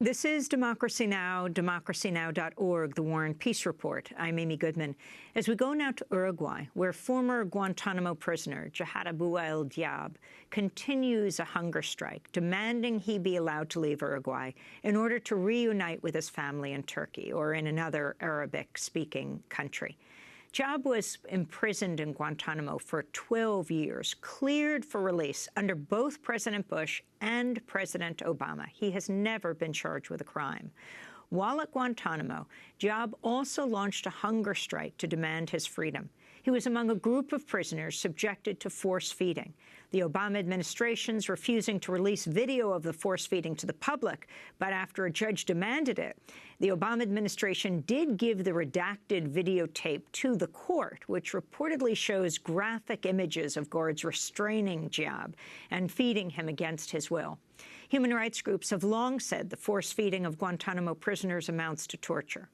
This is Democracy Now!, democracynow.org, The War and Peace Report. I'm Amy Goodman. As we go now to Uruguay, where former Guantanamo prisoner Jihad Abu el-Diab continues a hunger strike, demanding he be allowed to leave Uruguay in order to reunite with his family in Turkey or in another Arabic-speaking country. Diab was imprisoned in Guantanamo for 12 years, cleared for release under both President Bush and President Obama. He has never been charged with a crime. While at Guantanamo, Diab also launched a hunger strike to demand his freedom. He was among a group of prisoners subjected to force feeding. The Obama administration's refusing to release video of the force feeding to the public, but after a judge demanded it, the Obama administration did give the redacted videotape to the court, which reportedly shows graphic images of guards restraining Diab and feeding him against his will. Human rights groups have long said the force feeding of Guantanamo prisoners amounts to torture.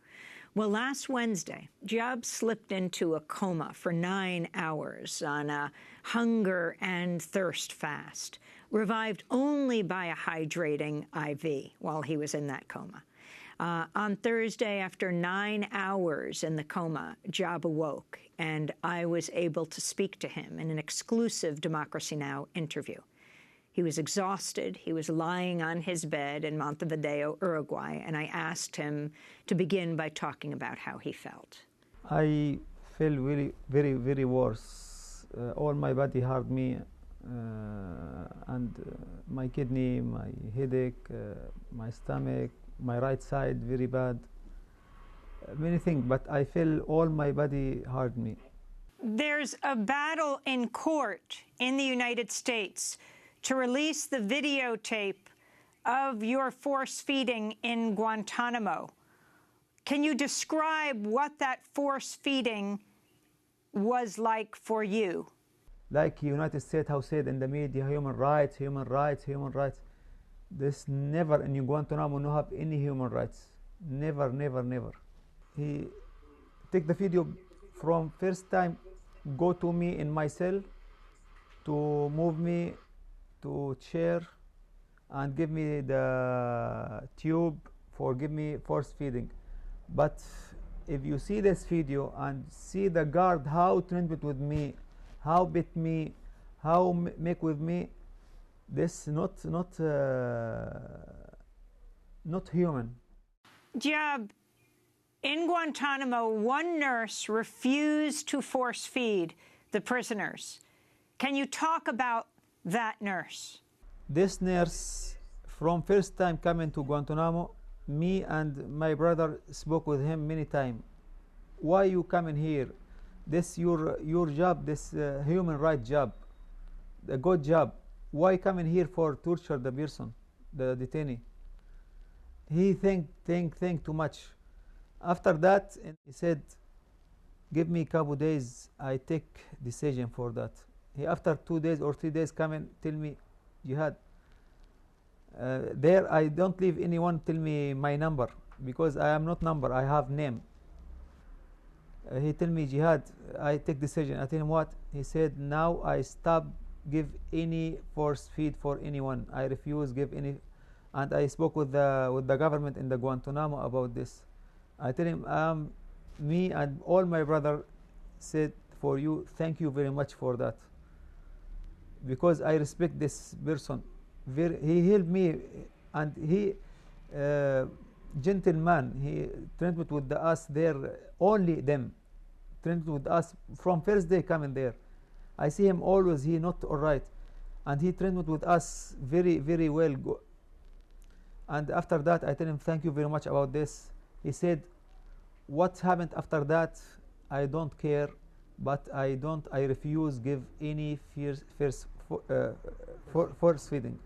Well, last Wednesday, Diab slipped into a coma for 9 hours on a hunger and thirst fast, revived only by a hydrating IV while he was in that coma. On Thursday, after 9 hours in the coma, Diab awoke, and I was able to speak to him in an exclusive Democracy Now! Interview. He was exhausted. He was lying on his bed in Montevideo, Uruguay, and I asked him to begin by talking about how he felt. I feel very worse. All my body hurt me, and my kidney, my headache, my stomach, my right side very bad. Many things, but I feel all my body hurt me. There's a battle in court in the United States to release the videotape of your force feeding in Guantanamo. Can you describe what that force feeding was like for you? Like United States House said in the media, human rights, human rights, human rights. This never in Guantanamo no have any human rights. Never, never, never. He take the video from first time, go to me in my cell, to move me to chair and give me the tube for give me force feeding. But if you see this video and see the guard how treated with me, how beat me, how make with me, this not human. Diab, in Guantanamo, one nurse refused to force feed the prisoners. Can you talk about that nurse? This nurse, from first time coming to Guantanamo, me and my brother spoke with him many times. Why you coming here? This your job, this human right job, a good job. Why coming here for torture the person, the detainee? He think too much. After that, he said, give me a couple days, I take decision for that. He after 2 days or 3 days come and tell me, Jihad, there I don't leave anyone tell me my number, because I am not number, I have name. He tell me, Jihad, I take decision. I tell him what? He said, now I stop give any force feed for anyone. I refuse give any. And I spoke with the government in the Guantanamo about this. I tell him, me and all my brother said for you, thank you very much for that, because I respect this person. He helped me, and he gentleman. He trained with us there, only them trained with us from first day coming there. I see him always, he not all right, and he trained with us very well. And after that, I tell him thank you very much about this. He said, what happened after that, I don't care, but I refuse give any force feeding.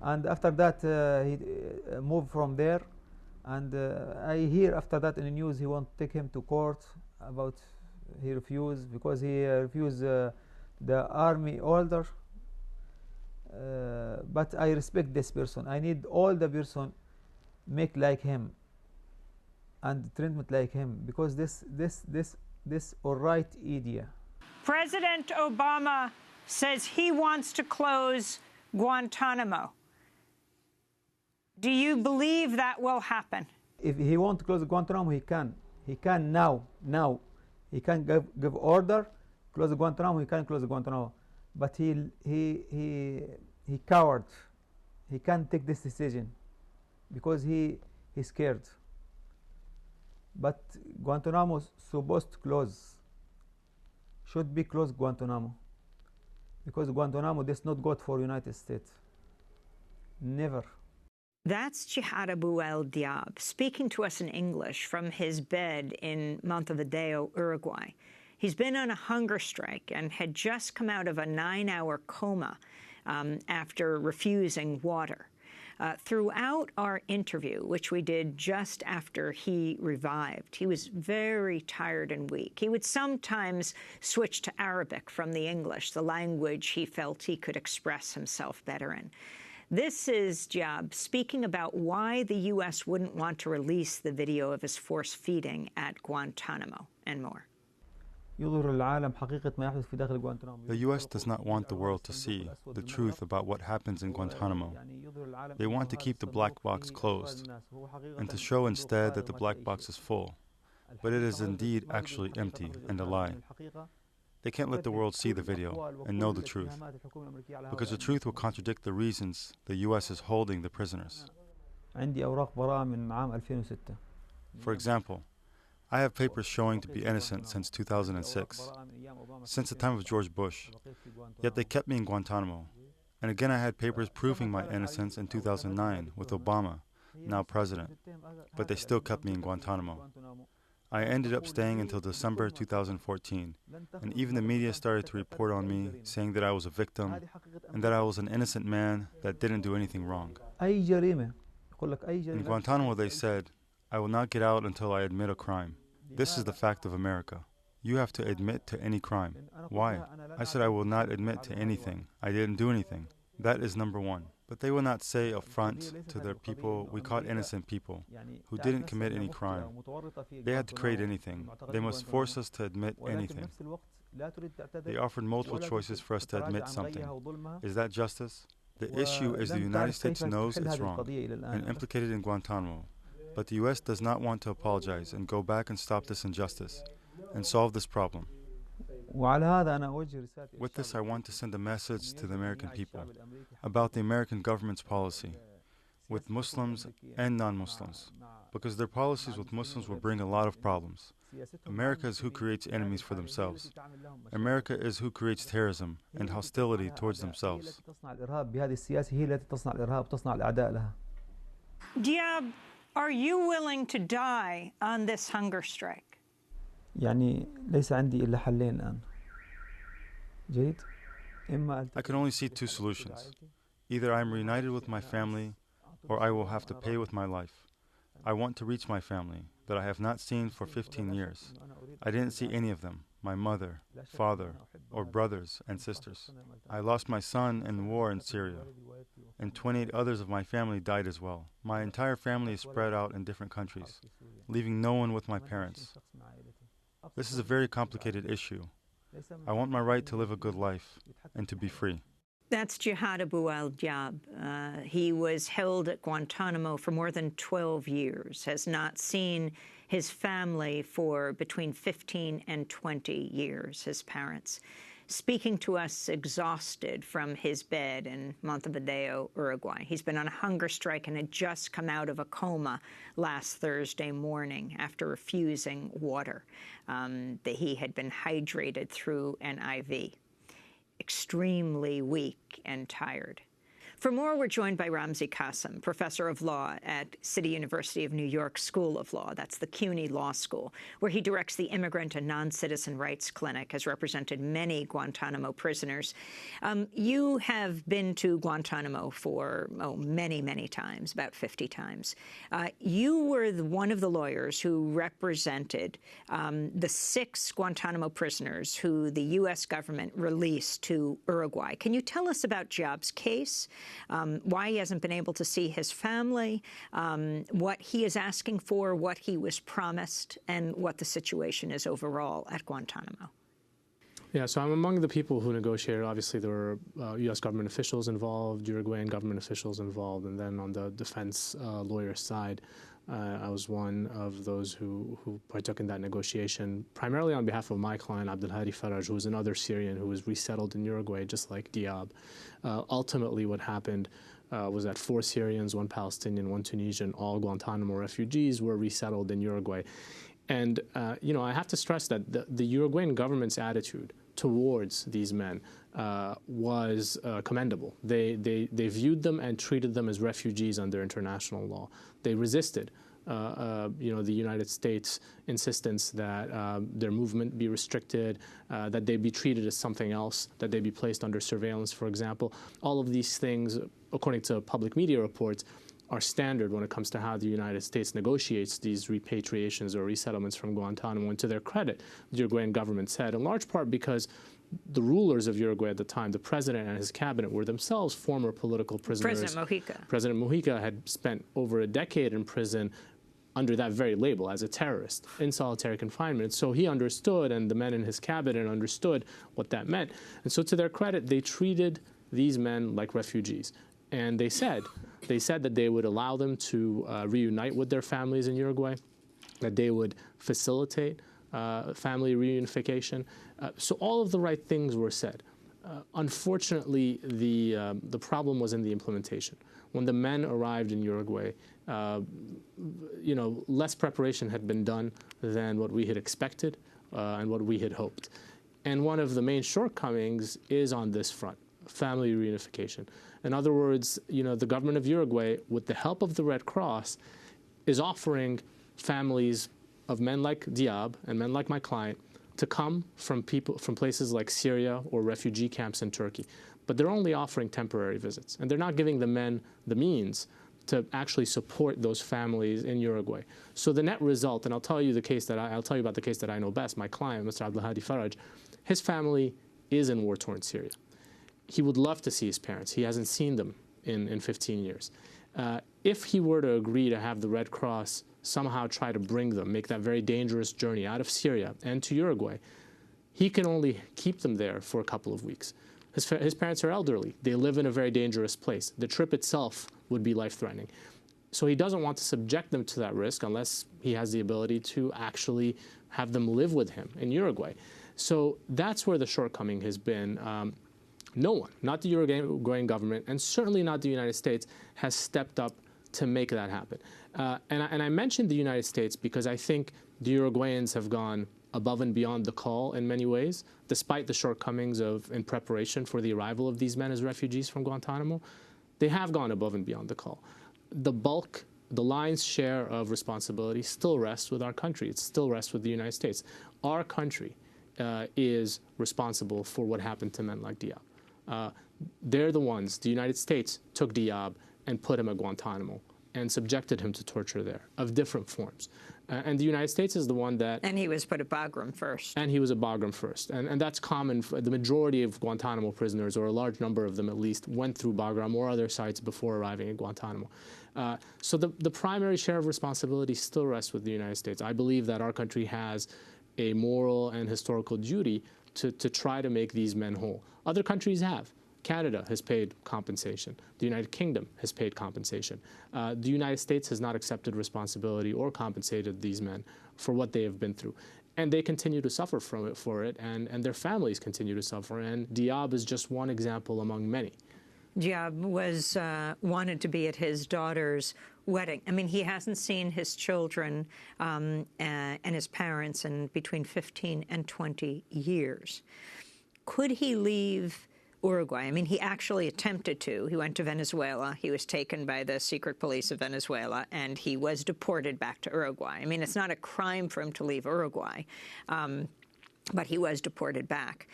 And after that, he moved from there, and I hear after that in the news he want to take him to court about he refused, because he refused the army order. But I respect this person. I need all the person make like him and treatment like him, because this all right idea. President Obama says he wants to close Guantanamo. Do you believe that will happen? If he wants to close Guantanamo, he can. He can now. Now. He can give order, close Guantanamo, he can close Guantanamo. But he coward. He can't take this decision because he's scared. But Guantanamo is supposed to close. Should be closed Guantanamo. Because Guantanamo is not good for United States. Never. That's Jihad Abu el-Diab speaking to us in English from his bed in Montevideo, Uruguay. He's been on a hunger strike and had just come out of a 9-hour coma after refusing water. Throughout our interview, which we did just after he revived, he was very tired and weak. He would sometimes switch to Arabic from the English, the language he felt he could express himself better in. This is Diab speaking about why the U.S. wouldn't want to release the video of his force feeding at Guantanamo and more. The U.S. does not want the world to see the truth about what happens in Guantanamo. They want to keep the black box closed and to show instead that the black box is full, but it is indeed actually empty and a lie. They can't let the world see the video and know the truth, because the truth will contradict the reasons the U.S. is holding the prisoners. For example, I have papers showing to be innocent since 2006, since the time of George Bush, yet they kept me in Guantanamo. And again I had papers proving my innocence in 2009 with Obama, now president, but they still kept me in Guantanamo. I ended up staying until December 2014, and even the media started to report on me, saying that I was a victim and that I was an innocent man that didn't do anything wrong. In Guantanamo they said, I will not get out until I admit a crime. This is the fact of America. You have to admit to any crime. Why? I said I will not admit to anything. I didn't do anything. That is number one. But they will not say up front to their people, we caught innocent people who didn't commit any crime. They had to create anything. They must force us to admit anything. They offered multiple choices for us to admit something. Is that justice? The issue is the United States knows it's wrong and implicated in Guantanamo. But the U.S. does not want to apologize and go back and stop this injustice and solve this problem. With this, I want to send a message to the American people about the American government's policy with Muslims and non-Muslims, because their policies with Muslims will bring a lot of problems. America is who creates enemies for themselves. America is who creates terrorism and hostility towards themselves. Diab, are you willing to die on this hunger strike? ليس عندي إلا حلين الآن. جيد؟ I can only see two solutions. Either I am reunited with my family, or I will have to pay with my life. I want to reach my family that I have not seen for 15 years. I didn't see any of them, my mother, father, or brothers and sisters. I lost my son in war in Syria, and 28 others of my family died as well. My entire family is spread out in different countries, leaving no one with my parents. This is a very complicated issue. I want my right to live a good life and to be free. That's Jihad Abu el-Diab. He was held at Guantanamo for more than 12 years, has not seen his family for between 15 and 20 years, his parents. Speaking to us exhausted from his bed in Montevideo, Uruguay. He's been on a hunger strike and had just come out of a coma last Thursday morning after refusing water. That he had been hydrated through an IV. Extremely weak and tired. For more, we're joined by Ramzi Qasim, professor of law at City University of New York School of Law. That's the CUNY Law School, where he directs the Immigrant and Non-Citizen Rights Clinic, has represented many Guantanamo prisoners. You have been to Guantanamo for many, many times, about 50 times. You were one of the lawyers who represented the 6 Guantanamo prisoners who the U.S. government released to Uruguay. Can you tell us about Diab's case? Why he hasn't been able to see his family, what he is asking for, what he was promised, and what the situation is overall at Guantanamo. Yeah, so I'm among the people who negotiated. Obviously, there were U.S. government officials involved, Uruguayan government officials involved, and then on the defense lawyer side, I was one of those who partook in that negotiation, primarily on behalf of my client, Abdelhadi Faraj, who was another Syrian who was resettled in Uruguay, just like Diab. Ultimately, what happened was that 4 Syrians, 1 Palestinian, 1 Tunisian, all Guantanamo refugees were resettled in Uruguay. And, I have to stress that the Uruguayan government's attitude towards these men was commendable. They viewed them and treated them as refugees under international law. They resisted, the United States' insistence that their movement be restricted, that they be treated as something else, that they be placed under surveillance, for example. All of these things, according to public media reports, are standard when it comes to how the United States negotiates these repatriations or resettlements from Guantanamo. And to their credit, the Uruguayan government said, in large part because the rulers of Uruguay at the time, the president and his cabinet, were themselves former political prisoners. President Mujica. President Mujica had spent over a decade in prison under that very label as a terrorist in solitary confinement. So he understood, and the men in his cabinet understood what that meant. And so to their credit, they treated these men like refugees. And they said that they would allow them to reunite with their families in Uruguay, that they would facilitate family reunification. So all of the right things were said. Unfortunately, the problem was in the implementation. When the men arrived in Uruguay, less preparation had been done than what we had expected and what we had hoped. And one of the main shortcomings is on this front, family reunification. In other words, the government of Uruguay, with the help of the Red Cross, is offering families of men like Diab and men like my client to come from places like Syria or refugee camps in Turkey. But they're only offering temporary visits, and they're not giving the men the means to actually support those families in Uruguay. So the net result, and I'll tell you about the case that I know best. My client, Mr. Abdelhadi Faraj, his family is in war-torn Syria. He would love to see his parents. He hasn't seen them in 15 years. If he were to agree to have the Red Cross somehow try to bring them, make that very dangerous journey out of Syria and to Uruguay, he can only keep them there for a couple of weeks. His parents are elderly. They live in a very dangerous place. The trip itself would be life-threatening. So he doesn't want to subject them to that risk unless he has the ability to actually have them live with him in Uruguay. So that's where the shortcoming has been. No one, not the Uruguayan government, and certainly not the United States, has stepped up to make that happen. And I mentioned the United States because I think the Uruguayans have gone above and beyond the call in many ways, despite the shortcomings in preparation for the arrival of these men as refugees from Guantanamo. They have gone above and beyond the call. The lion's share of responsibility still rests with our country. It still rests with the United States. Our country is responsible for what happened to men like Diab. They're the ones, the United States took Diab and put him at Guantanamo and subjected him to torture there of different forms. And the United States is the one that... And he was put at Bagram first. And he was at Bagram first. And that's common. The majority of Guantanamo prisoners, or a large number of them at least, went through Bagram or other sites before arriving at Guantanamo. So the primary share of responsibility still rests with the United States. I believe that our country has a moral and historical duty to try to make these men whole. Other countries have. Canada has paid compensation. The United Kingdom has paid compensation. The United States has not accepted responsibility or compensated these men for what they have been through. And they continue to suffer for it, and their families continue to suffer. And Diab is just one example among many. Diab wanted to be at his daughter's wedding. I mean, he hasn't seen his children and his parents in between 15 and 20 years. Could he leave Uruguay? I mean, he actually attempted to. He went to Venezuela. He was taken by the secret police of Venezuela, and he was deported back to Uruguay. I mean, it's not a crime for him to leave Uruguay, but he was deported back.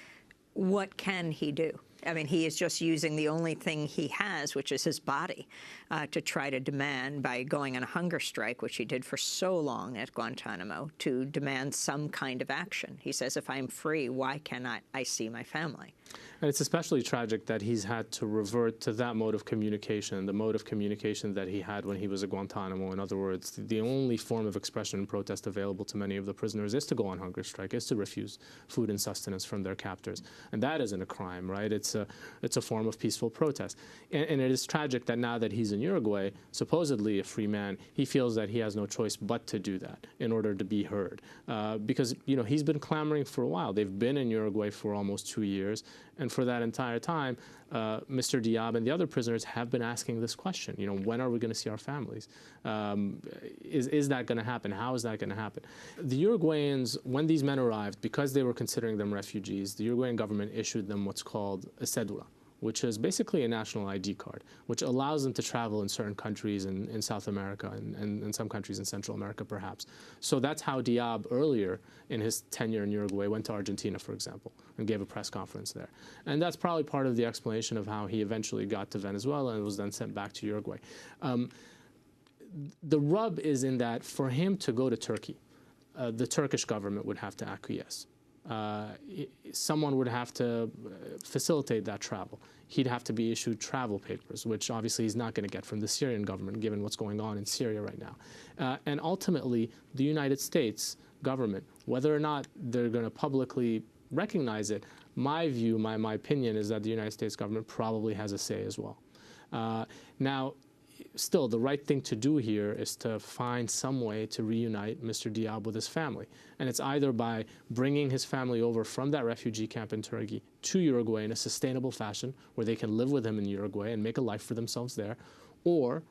What can he do? I mean, he is just using the only thing he has, which is his body, to try to demand, by going on a hunger strike, which he did for so long at Guantanamo, to demand some kind of action. He says, if I'm free, why cannot I see my family? And it's especially tragic that he's had to revert to that mode of communication, the mode of communication that he had when he was at Guantanamo. In other words, the only form of expression and protest available to many of the prisoners is to go on hunger strike, is to refuse food and sustenance from their captors. And that isn't a crime, right? It's a form of peaceful protest. And it is tragic that now that he's in Uruguay, supposedly a free man, he feels that he has no choice but to do that in order to be heard. Because, you know, he's been clamoring for a while. They've been in Uruguay for almost 2 years. And for that entire time, Mr. Diab and the other prisoners have been asking this question, you know, when are we going to see our families? Is that going to happen? How is that going to happen? The Uruguayans, when these men arrived, because they were considering them refugees, the Uruguayan government issued them what's called a cedula, which is basically a national ID card, which allows them to travel in certain countries in South America and in some countries in Central America, perhaps. So that's how Diab earlier in his tenure in Uruguay went to Argentina, for example, and gave a press conference there. And that's probably part of the explanation of how he eventually got to Venezuela and was then sent back to Uruguay. The rub is in that for him to go to Turkey, the Turkish government would have to acquiesce. Someone would have to facilitate that travel. He'd have to be issued travel papers, which obviously he's not going to get from the Syrian government, given what's going on in Syria right now. And ultimately, the United States government, whether or not they're going to publicly recognize it, my view, my opinion is that the United States government probably has a say as well. Now, still, the right thing to do here is to find some way to reunite Mr. Diab with his family. And it's either by bringing his family over from that refugee camp in Turkey to Uruguay in a sustainable fashion, where they can live with him in Uruguay and make a life for themselves there, or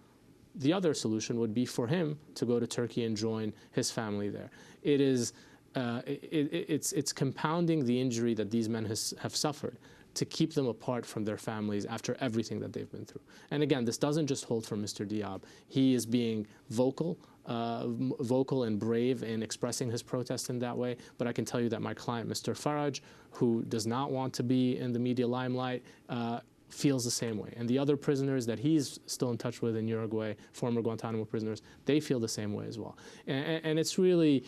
the other solution would be for him to go to Turkey and join his family there. It is, it's compounding the injury that these men have suffered to keep them apart from their families after everything that they've been through. And again, this doesn't just hold for Mr. Diab. He is being vocal and brave in expressing his protest in that way. But I can tell you that my client, Mr. Faraj, who does not want to be in the media limelight, feels the same way. And the other prisoners that he's still in touch with in Uruguay, former Guantanamo prisoners, they feel the same way as well. And it's really,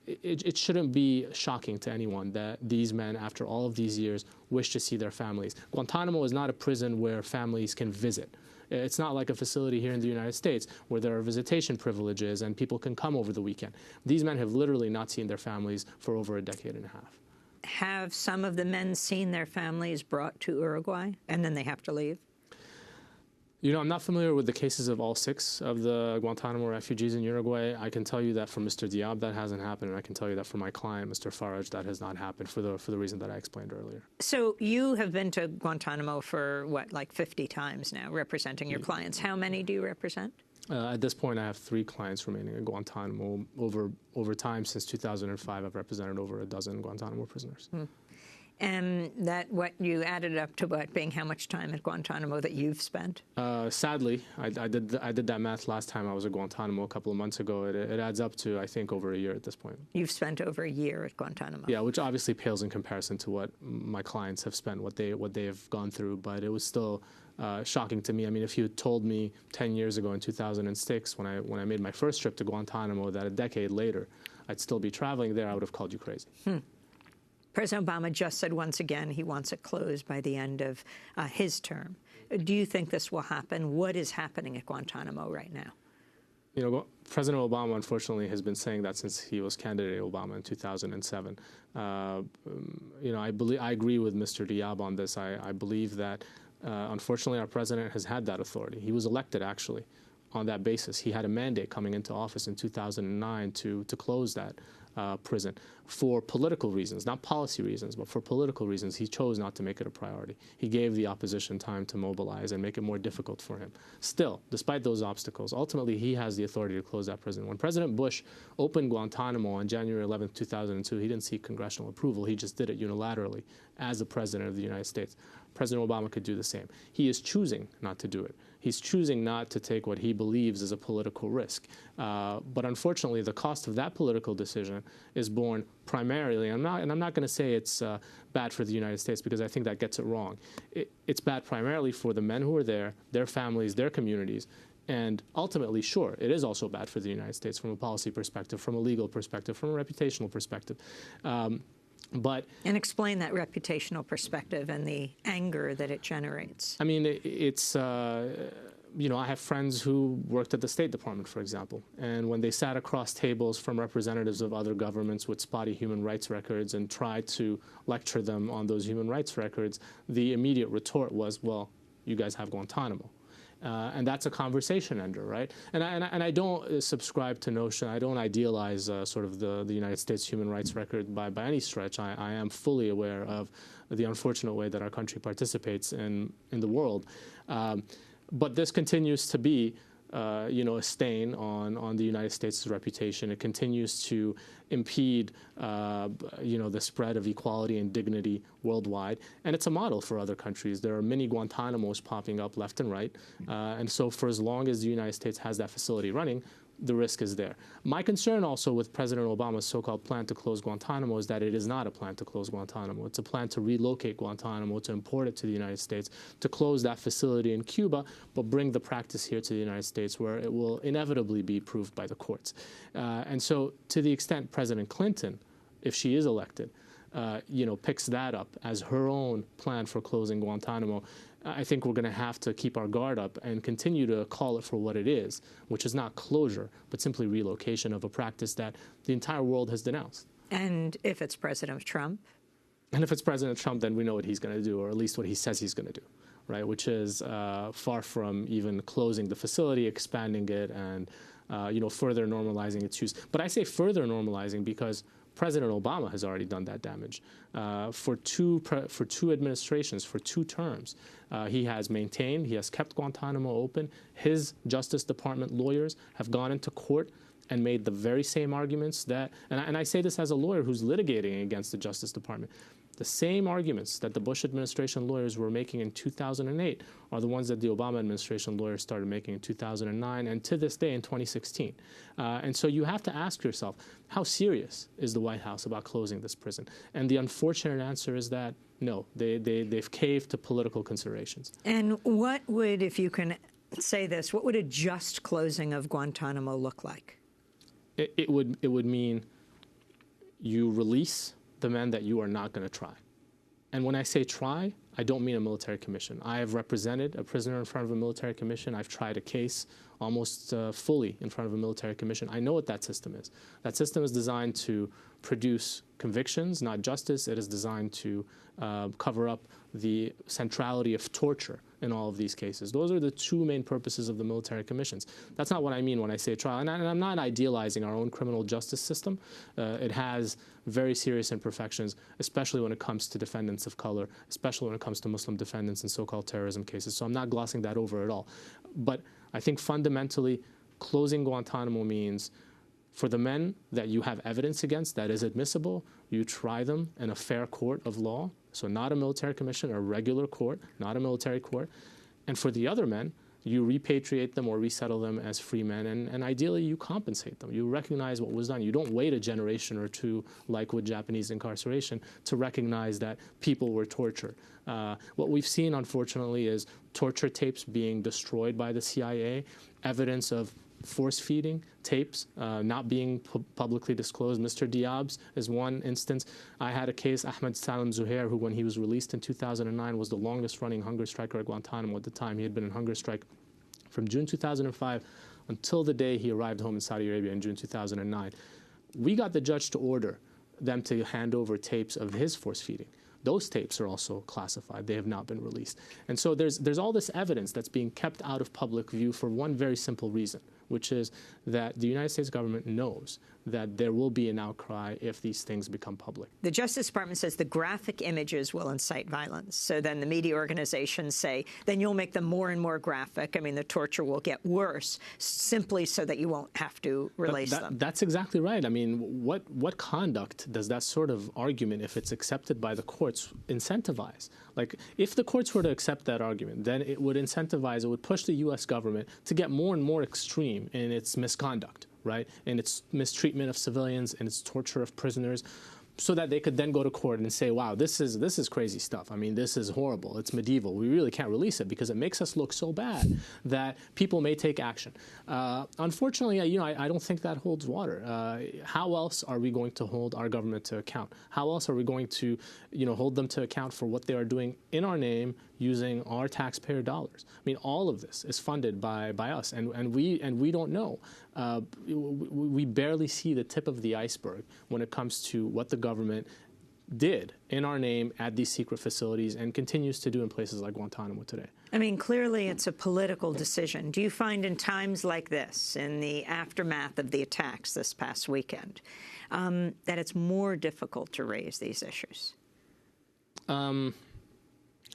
it shouldn't be shocking to anyone that these men, after all of these years, wish to see their families. Guantanamo is not a prison where families can visit. It's not like a facility here in the United States where there are visitation privileges and people can come over the weekend. These men have literally not seen their families for over a decade and a half. Have some of the men seen their families brought to Uruguay and then they have to leave? You know, I'm not familiar with the cases of all 6 of the Guantanamo refugees in Uruguay. I can tell you that for Mr. Diab, that hasn't happened, and I can tell you that for my client, Mr. Faraj, that has not happened for the reason that I explained earlier. So you have been to Guantanamo for, what, like 50 times now, representing your clients. How many do you represent? At this point, I have 3 clients remaining in Guantanamo. Over time, since 2005, I've represented over a dozen Guantanamo prisoners. And that what you added up to what being how much time at Guantanamo that you've spent? Sadly, I did that math last time I was at Guantanamo a couple of months ago. It adds up to, I think, over a year at this point. You've spent over a year at Guantanamo. Yeah, which obviously pales in comparison to what my clients have spent, what they have gone through. But it was still shocking to me. I mean, if you had told me 10 years ago in 2006, when I made my first trip to Guantanamo, that a decade later I'd still be traveling there, I would have called you crazy. President Obama just said once again he wants it closed by the end of his term. Do you think this will happen? What is happening at Guantanamo right now? You know, President Obama, unfortunately, has been saying that since he was candidate Obama in 2007. You know, I agree with Mr. Diab on this. I believe that, unfortunately, our president has had that authority. He was elected, actually, on that basis. He had a mandate coming into office in 2009 to close that prison for political reasons, not policy reasons, but for political reasons. He chose not to make it a priority. He gave the opposition time to mobilize and make it more difficult for him. Still, despite those obstacles, ultimately he has the authority to close that prison. When President Bush opened Guantanamo on January 11, 2002, he didn't seek congressional approval. He just did it unilaterally as the President of the United States. President Obama could do the same. He is choosing not to do it. He's choosing not to take what he believes is a political risk. But unfortunately, the cost of that political decision is borne primarily, and I'm not going to say it's bad for the United States, because I think that gets it wrong. It's bad primarily for the men who are there, their families, their communities, and ultimately, sure, it is also bad for the United States from a policy perspective, from a legal perspective, from a reputational perspective. And explain that reputational perspective and the anger that it generates. I mean, it's, you know, I have friends who worked at the State Department, for example, and when they sat across tables from representatives of other governments with spotty human rights records and tried to lecture them on those human rights records, the immediate retort was, well, you guys have Guantanamo. And that's a conversation ender, right? And I don't subscribe to notion, I don't idealize sort of the United States human rights record by any stretch. I am fully aware of the unfortunate way that our country participates in the world. But this continues to be, you know, a stain on the United States' reputation. It continues to impede, you know, the spread of equality and dignity worldwide. And it's a model for other countries. There are many Guantanamos popping up left and right. And so for as long as the United States has that facility running, the risk is there. My concern also with President Obama's so-called plan to close Guantanamo is that it is not a plan to close Guantanamo. It's a plan to relocate Guantanamo, to import it to the United States, to close that facility in Cuba, but bring the practice here to the United States where it will inevitably be proved by the courts. And so to the extent President Clinton, if she is elected, you know, picks that up as her own plan for closing Guantanamo, I think we're going to have to keep our guard up and continue to call it for what it is, which is not closure, but simply relocation of a practice that the entire world has denounced. And if it's President Trump? And if it's President Trump, then we know what he's going to do, or at least what he says he's going to do, right? Which is far from even closing the facility, expanding it, and you know, further normalizing its use. But I say further normalizing because President Obama has already done that damage. For two administrations, for 2 terms, he has maintained, he has kept Guantanamo open. His Justice Department lawyers have gone into court and made the very same arguments that, and I say this as a lawyer who's litigating against the Justice Department, the same arguments that the Bush administration lawyers were making in 2008 are the ones that the Obama administration lawyers started making in 2009 and to this day in 2016. And so you have to ask yourself, how serious is the White House about closing this prison? And the unfortunate answer is that no, they've caved to political considerations. And what would, if you can say this, what would a just closing of Guantanamo look like? It would mean you release the men that you are not going to try. And when I say try, I don't mean a military commission. I have represented a prisoner in front of a military commission. I've tried a case almost fully in front of a military commission. I know what that system is. That system is designed to produce convictions, not justice. It is designed to cover up the centrality of torture in all of these cases. Those are the 2 main purposes of the military commissions. That's not what I mean when I say trial. And I'm not idealizing our own criminal justice system. It has very serious imperfections, especially when it comes to defendants of color, especially when it comes to Muslim defendants in so-called terrorism cases. So I'm not glossing that over at all. But I think fundamentally, closing Guantanamo means for the men that you have evidence against that is admissible, you try them in a fair court of law, so not a military commission, a regular court, not a military court. And for the other men, you repatriate them or resettle them as free men, and ideally you compensate them. You recognize what was done. You don't wait a generation or 2, like with Japanese incarceration, to recognize that people were tortured. What we've seen, unfortunately, is torture tapes being destroyed by the CIA, evidence of force-feeding tapes not being publicly disclosed. Mr. Diab's is one instance. I had a case, Ahmed Salim Zuhair, who when he was released in 2009 was the longest-running hunger striker at Guantanamo at the time. He had been in hunger strike from June 2005 until the day he arrived home in Saudi Arabia in June 2009. We got the judge to order them to hand over tapes of his force-feeding. Those tapes are also classified. They have not been released. And so there's all this evidence that's being kept out of public view for one very simple reason, which is that the United States government knows that there will be an outcry if these things become public. The Justice Department says the graphic images will incite violence. So then the media organizations say, then you'll make them more and more graphic. I mean, the torture will get worse simply so that you won't have to release them. That's exactly right. I mean, what conduct does that sort of argument, if it's accepted by the courts, incentivize? Like, if the courts were to accept that argument, then it would incentivize, it would push the U.S. government to get more and more extreme in its misconduct, right? In its mistreatment of civilians and its torture of prisoners. so that they could then go to court and say, wow, this is crazy stuff. I mean, this is horrible. It's medieval. We really can't release it because it makes us look so bad that people may take action. Unfortunately, I don't think that holds water. How else are we going to hold our government to account? How else are we going to, hold them to account for what they are doing in our name using our taxpayer dollars? I mean, all of this is funded by us, and we don't know. We barely see the tip of the iceberg when it comes to what the government did in our name at these secret facilities and continues to do in places like Guantanamo today. I mean, clearly it's a political decision. Do you find in times like this, in the aftermath of the attacks this past weekend, that it's more difficult to raise these issues?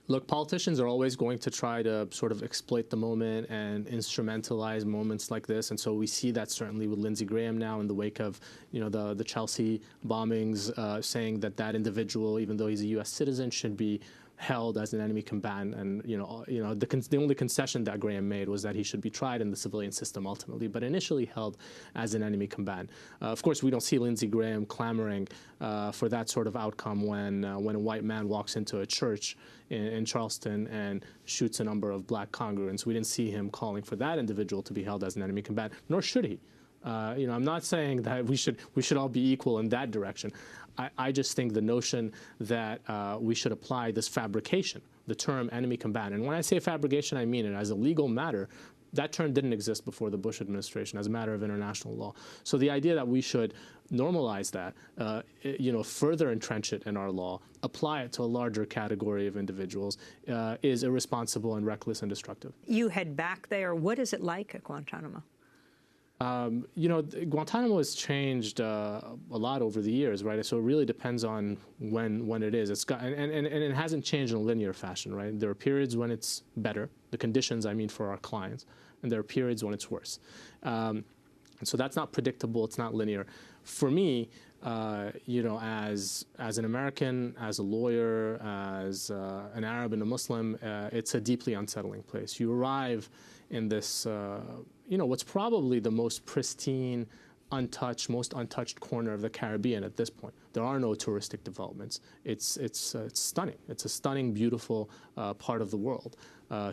Look, politicians are always going to try to sort of exploit the moment and instrumentalize moments like this, and so we see that certainly with Lindsey Graham now in the wake of, the Chelsea bombings, saying that individual, even though he's a U.S. citizen, should be held as an enemy combatant, and the only concession that Graham made was that he should be tried in the civilian system ultimately, but initially held as an enemy combatant. Of course, we don't see Lindsey Graham clamoring for that sort of outcome when a white man walks into a church in Charleston and shoots a number of black congregants. We didn't see him calling for that individual to be held as an enemy combatant, nor should he. I'm not saying that we should all be equal in that direction. I just think the notion that we should apply this fabrication, the term enemy combatant, and when I say fabrication, I mean it as a legal matter. That term didn't exist before the Bush administration as a matter of international law. So the idea that we should normalize that, further entrench it in our law, apply it to a larger category of individuals, is irresponsible and reckless and destructive. You head back there. What is it like at Guantanamo? Guantanamo has changed a lot over the years, right? So it really depends on when it is. And it hasn't changed in a linear fashion, right? There are periods when it's better, the conditions, I mean, for our clients, and there are periods when it's worse. And so that's not predictable. It's not linear. For me, as an American, as a lawyer, as an Arab and a Muslim, it's a deeply unsettling place. You arrive in this, what's probably the most pristine, untouched, most untouched corner of the Caribbean at this point. There are no touristic developments. It's stunning. It's a stunning, beautiful part of the world,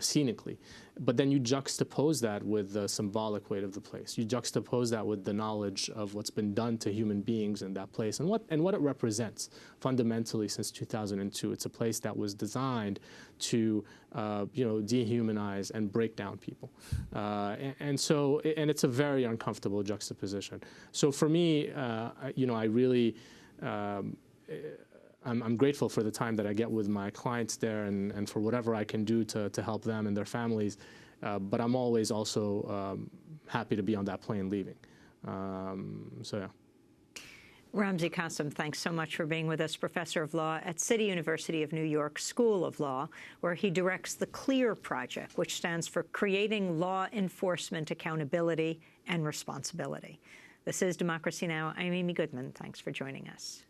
scenically. But then you juxtapose that with the symbolic weight of the place. You juxtapose that with the knowledge of what's been done to human beings in that place and what it represents fundamentally since 2002. It's a place that was designed to dehumanize and break down people, and it's a very uncomfortable juxtaposition. So for me, I really. I'm grateful for the time that I get with my clients there and for whatever I can do to help them and their families. But I'm always also happy to be on that plane leaving. Yeah. Ramzi Qasim, thanks so much for being with us, professor of law at City University of New York School of Law, where he directs the CLEAR project, which stands for Creating Law Enforcement Accountability and Responsibility. This is Democracy Now! I'm Amy Goodman. Thanks for joining us.